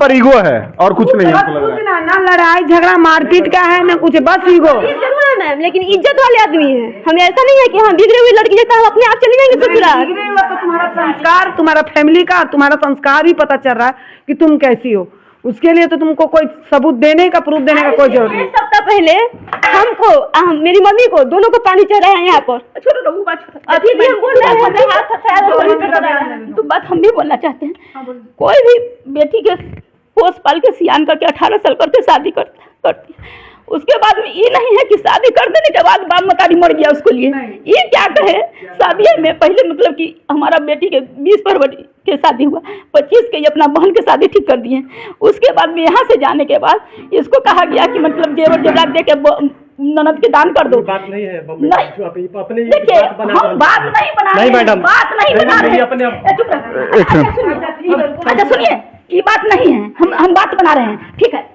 पर ईगो है और कुछ नहीं है। कुछ ना लड़ाई झगड़ा मारपीट का है ना कुछ, बस ईगो जरूर है मैम, लेकिन इज्जत वाले आदमी है। हमें ऐसा नहीं है कि हम बिगड़े हुई लड़की जैसा हम अपने आप चले जाएंगे ससुराल। तो तुम्हारा संस्कार, तुम्हारा फैमिली का, तुम्हारा संस्कार ही पता चल रहा है कि तुम कैसी हो। उसके लिए तो तुमको कोई सबूत देने का, प्रूफ देने का कोई जरूरत नहीं। एक सप्ताह पहले हमको मेरी मम्मी को दोनों को पानी चढ़ा है यहाँ पर। अभी भी हम बोल रहे हैं तो बात हम भी बोलना चाहते हैं। कोई भी बेटी के पोस पाल के सियान करके 18 साल करके शादी करती है, उसके बाद में ये नहीं है कि शादी कर देने के बाद बाप मतारी मर गया उसको लिए ये क्या कहे। शादी में पहले मतलब कि हमारा बेटी के 20 फरवरी के शादी हुआ, 25 के अपना बहन के शादी ठीक कर दिए। उसके बाद में यहाँ से जाने के बाद इसको कहा गया कि मतलब जेवर जेवरात दे के ननद के दान कर दो। बात नहीं है देखिए हम बात नहीं बना रहे, मैडम बात नहीं बना रहे। अच्छा सुनिए, ये बात नहीं है, हम बात बना रहे हैं, ठीक है।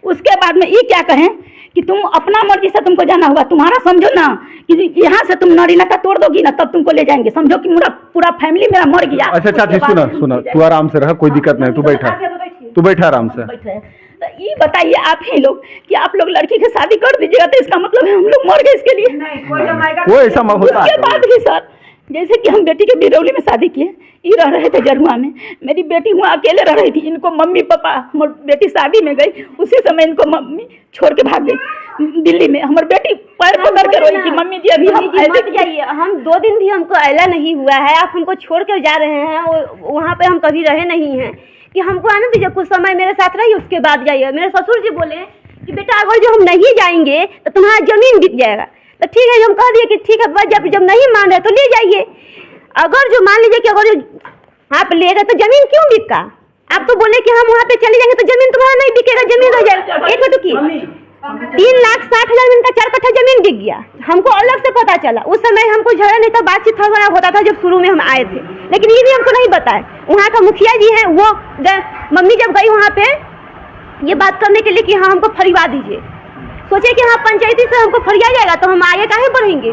उसके बाद में ये क्या कहें कि तुम अपना मर्जी से तुमको जाना होगा, तुम्हारा समझो ना कि यहाँ से तुम नारी नाका तोड़ दोगी ना तब तुमको ले जाएंगे। समझो कि मेरा पूरा फैमिली मेरा मर गया। अच्छा चाची सुना, तू आराम से रह, कोई दिक्कत नहीं, तू बैठा आराम से। तो ये बताइए आप ही लोग कि आप लोग लड़की की शादी कर दीजिएगा तो इसका मतलब है हम लोग मर गए इसके लिए। वो ऐसा होता है। उसके बाद भी सर, जैसे कि हम बेटी के बिरौली में शादी किए, ये रह रहे थे जरुआ में, मेरी बेटी वहाँ अकेले रह रही थी। इनको मम्मी पापा, हमारी बेटी शादी में गई उसी समय इनको मम्मी छोड़ के भाग गई दिल्ली में। हमारी बेटी पैर पकड़ के रोई कि मम्मी जी अभी हम ऐसे जाइए, हम 2 दिन भी हमको ऐला नहीं हुआ है, आप हमको छोड़ कर जा रहे हैं। वहाँ पे हम कभी रहे नहीं हैं कि हमको आने दीजिए, कुछ समय मेरे साथ रहिए उसके बाद जाइए। मेरे ससुर जी बोले कि बेटा अगर जो हम नहीं जाएंगे तो तुम्हारा जमीन बिक जाएगा। तो ठीक है, हम कह दिए कि ठीक है, जब नहीं मान रहे तो ले जाइए। अगर जो मान लीजिए कि अगर जो आप ले गए तो जमीन क्यों बिका? आप तो बोले कि हम वहाँ पे चले जाएंगे तो जमीन तुम्हारा नहीं बिकेगा, जमीन रह जाएगा। एक तो की 3,60,000 में 4 कट्ठा जमीन बिक गया। हमको अलग से पता चला, उस समय हमको झगड़ा नहीं था, बातचीत होता था जब शुरू में हम आए थे, लेकिन ये भी हमको नहीं बताया। वहाँ का मुखिया जी है, वो मम्मी जब गई वहाँ पे ये बात करने के लिए कि हाँ हमको फरिवा दीजिए, सोचे कि हाँ पंचायती से हमको फरिया जाएगा तो हम आगे काहे बढ़ेंगे,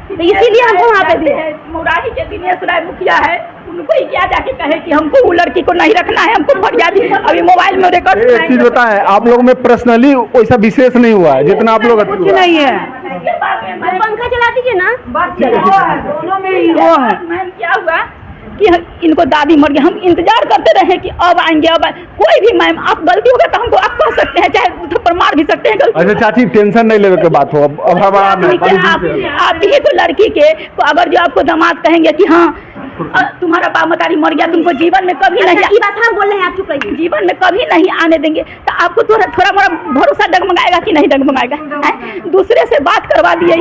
तो इसीलिए हमको वहाँ पे भी मुरारी के दिनेश राय मुखिया है, उनको ही क्या जाके कहे कि हमको वो लड़की को नहीं रखना है, हमको फरिया दी। अभी मोबाइल में रिकॉर्ड एक चीज होता है, आप लोगों में पर्सनली वैसा विशेष नहीं हुआ है जितना आप लोग कुछ नहीं है। पंखा चला दीजिए ना, दोनों में ईगो है। मैम क्या हुआ कि इनको दादी मर गई, हम इंतजार करते रहे कि अब आएंगे अब कोई भी। मैम आप गलती हो गया तो हमको आप कह सकते हैं, चाहे थप्पड़ मार भी सकते हैं। अच्छा चाची टेंशन नहीं लेने की बात हो, अब आप ही तो लड़की के तो अगर जो आपको दामाद कहेंगे कि हाँ तुम्हारा बाप मतारी मर गया, तुमको जीवन में कभी नहीं, ये बात हम बोल रहे हैं, आप चुप रहिए, जीवन में कभी नहीं आने देंगे, तो आपको थोड़ा मोड़ा भरोसा डगमगाएगा कि नहीं डगमगाएगा। दूसरे से बात करवा दिए,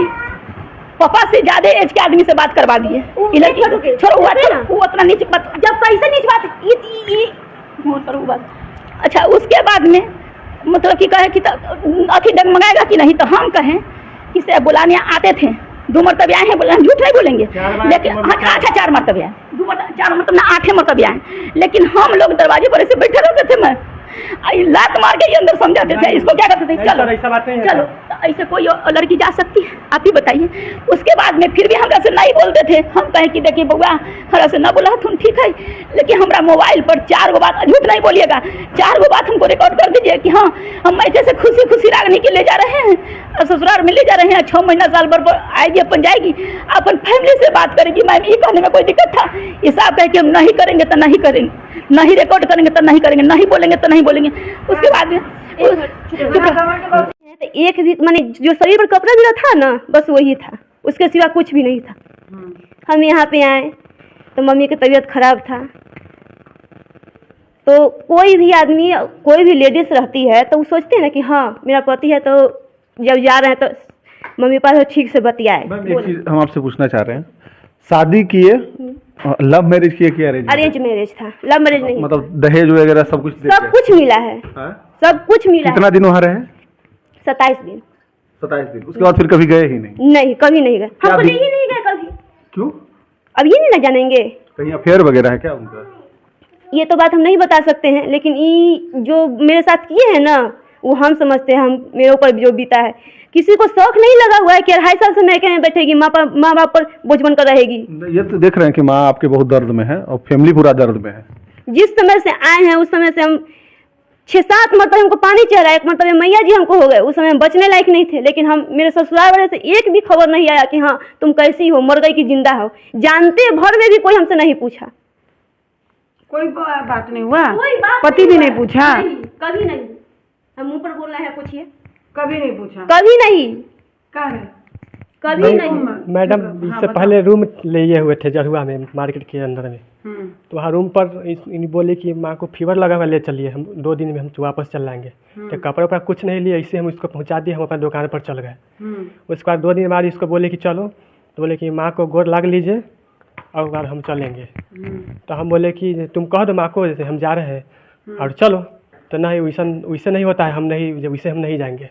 पापा से ज्यादा एज के आदमी से बात करवा दिए। छोड़ो वो अपना नीचे बात, जब कैसे नीचे बात बात। अच्छा उसके बाद में मतलब कि कहे कि अथी डगमगाएगा कि नहीं, तो हम कहें कि से बुलाने आते थे, 2 मरतबे आए हैं, बोले झूठ नहीं बोलेंगे, लेकिन अच्छा 4 मरतबे आए, 4 मतलब ना 8 मरतबे आए, लेकिन हम लोग दरवाजे पर ऐसे बैठे रहते थे। मैं लात मार के अंदर समझाते थे, इसको क्या करते थे, चलो ऐसे कोई लड़की जा सकती है, आप ही बताइए। उसके बाद में फिर भी हमरा से नहीं बोलते थे। हम कहे कि देखिए बउआ हमरा से ना बोला तुम ठीक है, लेकिन हमारा मोबाइल पर 4 गो बात, झूठ नहीं बोलिएगा, 4 गो बात हमको रिकॉर्ड कर दीजिए कि हाँ हम ऐसे से खुशी खुशी रागनी के ले जा रहे हैं और ससुराल में ले जा रहे हैं, 6 महीना साल भर आएगी अपन जाएगी, अपन फैमिली से बात करेगी। मैम ये कहने में कोई दिक्कत था? ये साफ है कि हम नहीं करेंगे तो नहीं करेंगे, नहीं रिकॉर्ड करेंगे तो नहीं करेंगे, नहीं बोलेंगे तो नहीं बोलेंगे। उसके बाद में एक भी माने जो शरीर पर कपड़ा मिला था ना, बस वही था, उसके सिवा कुछ भी नहीं था। हम यहाँ पे आए तो मम्मी की तबीयत खराब था, तो कोई भी आदमी, कोई भी लेडीज रहती है तो वो सोचते हैं ना कि हाँ मेरा पति है, तो जब जा रहे हैं तो मम्मी पास ठीक से बतियाए। एक चीज हम आपसे पूछना चाह रहे हैं, शादी किए, लव मैरिज किए कि अरेंज मैरिज था? लव मैरिज नहीं, मतलब दहेज वगैरह सब कुछ मिला है, सब कुछ मिला। कितना दिन वहाँ रहे? 27 दिन। 27 दिन। उसके बाद फिर कभी गए ही नहीं? नहीं, कभी नहीं गए, हमको नहीं गए कभी। क्यों? अब ये नहीं ना जानेंगे, कहीं अफेयर वगैरह है क्या उनका? ये तो बात हम नहीं बता सकते हैं, लेकिन ये जो मेरे साथ किए हैं ना वो हम समझते हैं, हम मेरे ऊपर जो बीता है। किसी को शौक नहीं लगा हुआ है कि 2.5 साल से मैके में बैठेगी, माँ बाप पर बोझ बनकर रहेगी। ये तो देख रहे हैं कि माँ आपके बहुत दर्द में है और फैमिली पूरा दर्द में है, जिस समय से आए हैं उस समय से हम 6-7 मरतबे हमको पानी चढ़ा, एक मरतबे मैया जी हमको हो गए, उस समय हम बचने लायक नहीं थे। लेकिन हम मेरे ससुराल वाले से एक भी खबर नहीं आया कि हाँ तुम कैसी हो, मर गई कि जिंदा हो। जानते भर में भी कोई हमसे नहीं पूछा, कोई बात नहीं हुआ, कोई बात पति भी नहीं पूछा, नहीं, कभी नहीं। हम मुंह पर बोलना है, पूछिए। कभी नहीं पूछा, कभी नहीं, कभी नहीं, नहीं। मैडम इससे पहले रूम लिए हुए थे जरुआ में, मार्केट के अंदर में। तो वहाँ रूम पर इन बोले कि माँ को फीवर लगा हुआ, ले चलिए, हम 2 दिन में हम वापस चल आएंगे। तो कपड़ा वपड़ा कुछ नहीं लिए, इससे हम इसको पहुँचा दिए, हम अपने दुकान पर चल गए। उसके बाद 2 दिन बाद इसको बोले कि चलो, तो बोले कि माँ को गोर लाग लीजिए और बाद हम चलेंगे। तो हम बोले कि तुम कह दो माँ को जैसे हम जा रहे हैं और चलो। तो नहीं, वैसे नहीं होता है, हम नहीं, जब वैसे हम नहीं जाएंगे।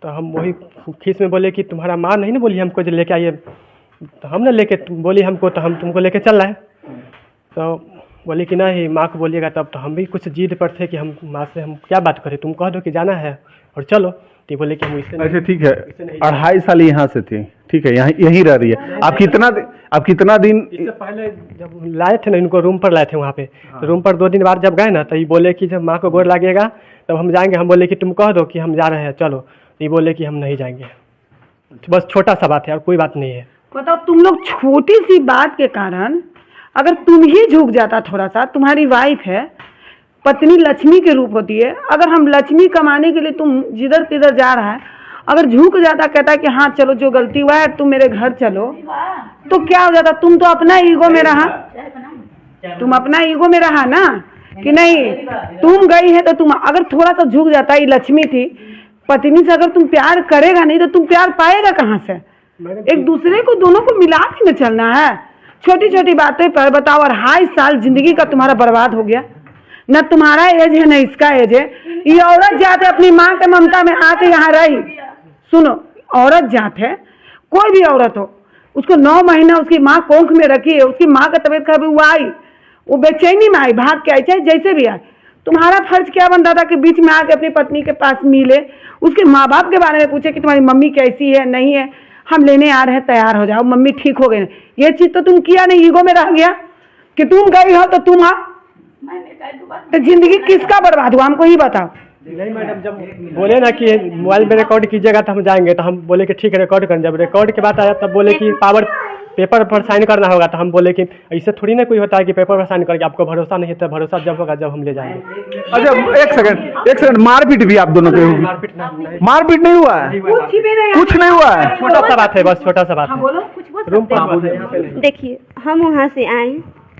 तो हम वही खीस में बोले कि तुम्हारा माँ नहीं ना बोली हमको जो लेके आइए, तो हम ना लेके बोली हमको, तो हम तुमको लेके चल रहे हैं। तो बोली कि नहीं माँ को बोलिएगा तब। तो हम भी कुछ जिद पर थे कि हम माँ से हम क्या बात करें, तुम कह दो कि जाना है और चलो। तो बोले कि हम इससे अच्छा ठीक है, 2.5 साल यहाँ से थी, ठीक है, यहीं रह रही है। आप कितना दिन इससे पहले जब लाए थे ना इनको, रूम पर लाए थे वहाँ पे। तो रूम पर 2 दिन बाद जब गए ना, तो ये बोले कि जब माँ को गोर लागेगा तब हम जाएंगे। हम बोले कि तुम कह दो कि हम जा रहे हैं, चलो। तो ये बोले कि हम नहीं जाएंगे। बस छोटा सा बात है और कोई बात नहीं है। बताओ, तुम लोग छोटी सी बात के कारण अगर तुम ही झुक जाता थोड़ा सा, तुम्हारी वाइफ है, पत्नी लक्ष्मी के रूप होती है, अगर हम लक्ष्मी कमाने के लिए तुम जिधर तिधर जा रहा है, अगर झुक जाता, कहता कि हाँ चलो जो गलती हुआ है तुम मेरे घर चलो, तो क्या हो जाता? तुम तो अपना ईगो में रहा, तुम अपना ईगो में रहा ना कि नहीं तुम गई है। तो तुम अगर थोड़ा सा झुक जाता, ये लक्ष्मी थी, पत्नी से अगर तुम प्यार करेगा नहीं तो तुम प्यार पाएगा कहाँ से? एक दूसरे को, दोनों को मिला के न चलना है। छोटी छोटी बातें पर बताओ, और 2.5 साल जिंदगी का तुम्हारा बर्बाद हो गया। न तुम्हारा एज है न इसका एज है। ये औरत जाते अपनी माँ के ममता में आके यहाँ रही। सुनो, औरत जात है, कोई भी औरत हो, उसको 9 महीना उसकी माँ कोंख में रखी है, उसकी माँ का तबीयत खराब हुआ, आई, वो बेचैनी में आई, भाग के आई, चाहे जैसे भी आए। तुम्हारा फर्ज क्या बनता था कि बीच में आके अपनी पत्नी के पास मिले, उसके माँ बाप के बारे में पूछे कि तुम्हारी मम्मी कैसी है, नहीं है, हम लेने आ रहे हैं, तैयार हो जाओ, मम्मी ठीक हो गई। ये चीज तो तुम किया नहीं, ईगो में रह गया कि तुम गई हो तो तुम आ। तो जिंदगी किसका बर्बाद हुआ, हमको ही बताओ। नहीं मैडम, जब बोले ना कि मोबाइल में रिकॉर्ड कीजिएगा तो हम जाएंगे, तो हम बोले कि ठीक है रिकॉर्ड करें। जब रिकॉर्ड के बाद आया तब बोले कि पेपर पर साइन करना होगा। तो हम बोले कि ऐसे थोड़ी ना कोई होता है कि पेपर पर साइन करके आपको भरोसा नहीं है, तो भरोसा जब होगा जब हम ले जाएंगे। अच्छा एक सेकंड, मारपीट भी आप दोनों के हुई? मारपीट नहीं हुआ है, कुछ नहीं हुआ है, छोटा सा बात है, बस छोटा सा बात है। रूम पर देखिए, हम वहाँ से आए,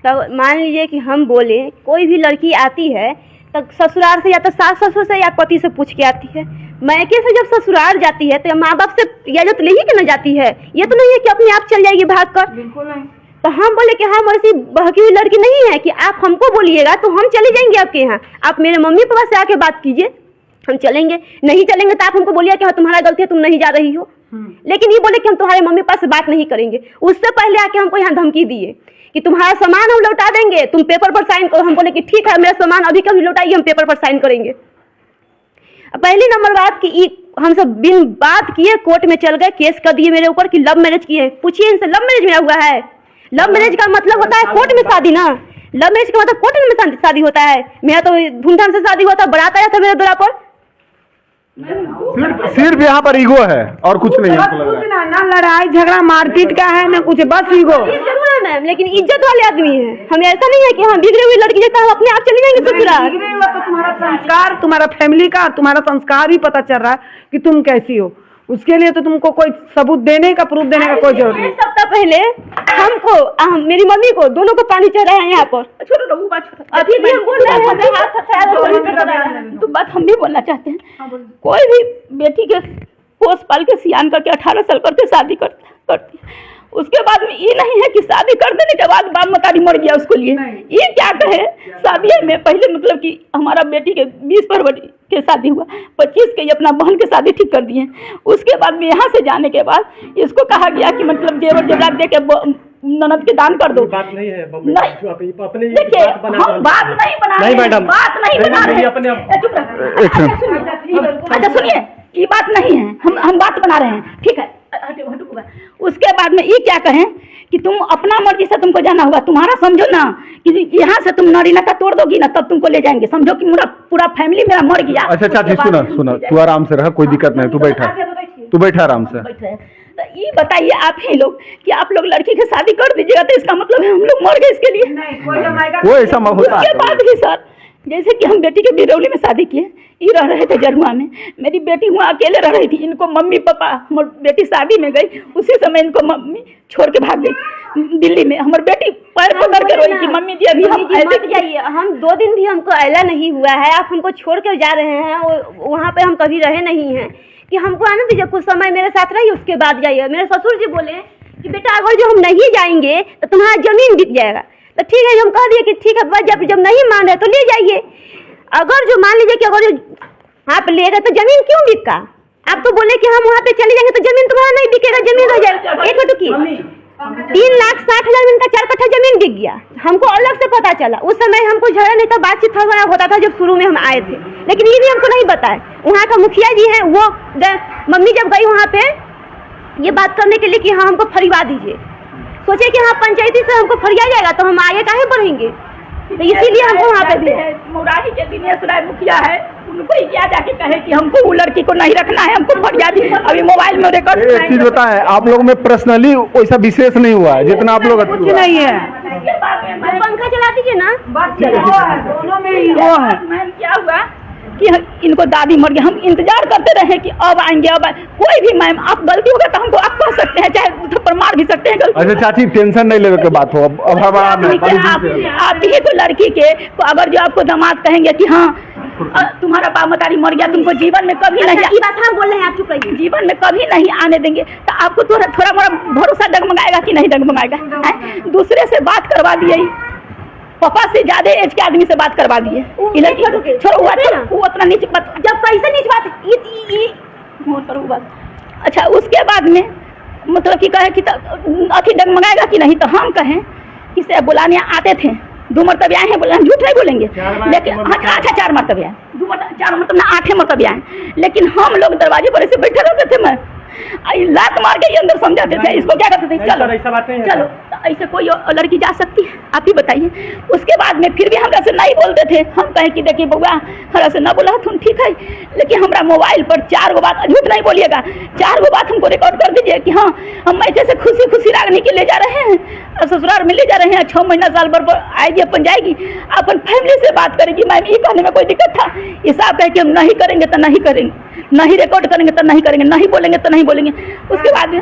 तब मान लीजिए कि हम बोले कोई भी लड़की आती है तो ससुराल से या तो सास ससुर से या पति से पूछ के आती है। मैके से जब ससुराल जाती है तो माँ बाप से इजाजत ले ही के न जाती है। ये तो नहीं है कि अपने आप चल जाएगी भाग कर। बिल्कुल नहीं। तो हम बोले कि हम ऐसी बहकी हुई लड़की नहीं है कि आप हमको बोलिएगा तो हम चले जाएंगे आपके यहाँ। आप मेरे मम्मी पापा से आके बात कीजिए, हम चलेंगे। नहीं चलेंगे तो आप हमको बोलिए कि हाँ तुम्हारा गलती है, तुम नहीं जा रही हो। लेकिन ये बोले कि हम तुम्हारे मम्मी पापा से बात नहीं करेंगे। उससे पहले आके हमको यहाँ धमकी दिए कि तुम्हारा सामान हम लौटा देंगे, तुम पेपर पर साइन करो। हम बोले कि ठीक है, मेरा सामान अभी कभी लौटाइए, हम पेपर पर साइन करेंगे। पहली नंबर बात कि हम सब बिन बात किए कोर्ट में चल गए, केस कर दिए मेरे ऊपर कि लव मैरिज किए। पूछिए इनसे, लव मैरिज मेरा हुआ है? लव मैरिज का मतलब होता है कोर्ट में शादी ना। लव मैरिज का मतलब कोर्ट में शादी होता है। मेरा तो धूमधाम से शादी हुआ था, बारात आया था मेरे द्वारा पर। सिर्फ यहाँ पर ईगो है और कुछ नहीं है। कुछ ना लड़ाई झगड़ा मारपीट का है ना कुछ, बस ईगो। जरूर है मैम, लेकिन इज्जत वाले आदमी है। हमें ऐसा नहीं है कि हम बिगड़ी हुई लड़की जैसा हम अपने आप चले जाएंगे ससुराल। तो तुम्हारा संस्कार, तुम्हारा फैमिली का, तुम्हारा संस्कार ही पता चल रहा है कि तुम कैसी हो। उसके लिए तो तुमको कोई सबूत देने का, प्रूफ देने का कोई जरूरत नहीं। एक सप्ताह पहले हमको, मेरी मम्मी को, दोनों को पानी चढ़ा है यहाँ पर। अभी भी हम बोल रहे हैं, तो बात हम भी बोलना चाहते हैं। कोई भी बेटी के पोस पाल के सियान करके 18 साल करके शादी करती है, उसके बाद में ये नहीं है कि शादी कर देने के बाद बाप मतारी मर गया उसको लिए। ये क्या कहे, शादी में पहले मतलब कि हमारा बेटी के 20 फरवरी के शादी हुआ, 25 के अपना बहन के शादी ठीक कर दिए। उसके बाद में यहाँ से जाने के बाद इसको कहा गया कि मतलब जेवर जेवरात दे के ननद के दान कर दो। बात नहीं है, नहीं देखिए, हम बात नहीं बना रहे हैं, बात नहीं बना रहे हैं। अच्छा सुनिए, ये बात नहीं है, हम बात बना रहे हैं, ठीक है। उसके बाद में ये क्या कहें कि तुम अपना मर्जी से तुमको जाना होगा, तुम्हारा समझो ना कि यहाँ से तुम नारी नाका तोड़ दोगी ना तब तुमको ले जाएंगे, समझो कि मेरा पूरा फैमिली मेरा मर गया। अच्छा चाची सुना, तू आराम से रह, कोई दिक्कत नहीं, तू बैठा आराम से। तो ये बताइए आप ही लोग कि आप लोग लड़की की शादी कर दीजिएगा तो इसका मतलब है हम लोग मर गए इसके लिए। वो ऐसा होता उसके बाद भी सर, जैसे कि हम बेटी के बिरौली में शादी किए, ये रह रहे थे जरुआ में, मेरी बेटी वहाँ अकेले रह रही थी, इनको मम्मी पापा, हमारी बेटी शादी में गई उसी समय इनको मम्मी छोड़ के भाग गई दिल्ली में। हमारी बेटी पैर पकड़ के रोई कि मम्मी जी अभी हम जाइए, हम 2 दिन भी हमको अला नहीं हुआ है, आप हमको छोड़ कर जा रहे हैं, वहाँ पे हम कभी रहे नहीं हैं कि हमको आने दीजिए, कुछ समय मेरे साथ रहिए उसके बाद जाइए। मेरे ससुर जी बोले कि बेटा अगर जो हम नहीं जाएंगे तो तुम्हारा जमीन बिक जाएगा, तो ठीक है, हम कह दिए कि ठीक है, जब नहीं मान रहे तो ले जाइए। अगर जो मान लीजिए कि अगर जो आप ले गए तो जमीन क्यों बिका? आप तो बोले कि हम वहाँ पे चले जाएंगे तो जमीन तुम्हारा नहीं बिकेगा, जमीन रह जाएगा। एक मिनट की 3,60,000 में इनका 4 कट्ठा जमीन बिक गया, हमको अलग से पता चला। उस समय हमको झगड़ा नहीं था, बातचीत होता था जब शुरू में हम आए थे, लेकिन ये भी हमको नहीं बताया। वहाँ का मुखिया जी हैं, वो मम्मी जब गई वहाँ पे ये बात करने के लिए कि हाँ हमको फरिवा दीजिए, सोचे कि हाँ पंचायती से हमको फरिया जाएगा तो हम आगे काहे बढ़ेंगे, तो इसीलिए हमको वहाँ पे भी मुरारी के दिनेश राय मुखिया है, उनको ही क्या जाके कहे कि हमको वो लड़की को नहीं रखना है, हमको फरिया दी। अभी मोबाइल में रिकॉर्ड एक चीज होता है, आप लोगों में पर्सनली वैसा विशेष नहीं हुआ है जितना आप लोग कुछ नहीं है, पंखा चला दीजिए ना, दोनों में ही वो है। मैम क्या हुआ कि इनको दादी मर गई, हम इंतजार करते रहे कि अब आएंगे, अब कोई भी मैम आप गलती होगा तो हमको आप कह सकते हैं, चाहे थप्पड़ मार भी सकते हैं। अच्छा चाची टेंशन नहीं लेने की बात हो, अब आप ही तो लड़की के तो अगर जो आपको दामाद कहेंगे कि हाँ तुम्हारा बाप मतारी मर गया, तुमको जीवन में कभी नहीं, ये बात हम बोल रहे हैं, आप चुप रहिए, जीवन में कभी नहीं आने देंगे, तो आपको थोड़ा मोड़ा भरोसा डगमगाएगा कि नहीं डगमगाएगा। दूसरे से बात करवा दिए, पापा से ज्यादा एज के आदमी से बात करवा दिए, छोड़ो उतना नीचे बात, जब कैसे नीचे बात। अच्छा उसके बाद में मतलब कि कहे कि अथी डगमगाएगा कि नहीं, तो हम कहें कि से बुलाने आते थे, 2 मरतबे आए हैं, बोले हम झूठ नहीं बोलेंगे, लेकिन अच्छा 4 मरतबे आए, 4 मतलब ना 8 मरतबे आए, लेकिन हम लोग दरवाजे पर ऐसे बैठे रहते थे, मैं लात मार के अंदर समझाते थे, इसको क्या कहते थे, चलो चलो, तो ऐसे कोई लड़की जा सकती है, आप ही बताइए। उसके बाद में फिर भी हमरा से नहीं बोलते थे, हम कहें कि देखिए बउआ हमरा से ना बोला तुम ठीक है, लेकिन हमारा मोबाइल पर 4 गो बात, झूठ नहीं बोलिएगा, 4 गो बात हमको रिकॉर्ड कर दीजिए कि हाँ हम ऐसे से खुशी खुशी रागनी के ले जा रहे हैं, ससुराल में ले जा रहे हैं, 6 महीना साल भर आएगी अपन जाएगी, अपन फैमिली से बात करेगी। मैम ये कहने में कोई दिक्कत था? ये साहब कहे कि हम नहीं करेंगे तो नहीं करेंगे, नहीं रिकॉर्ड करेंगे तो नहीं करेंगे, नहीं बोलेंगे तो नहीं बोलेंगे। उसके बाद में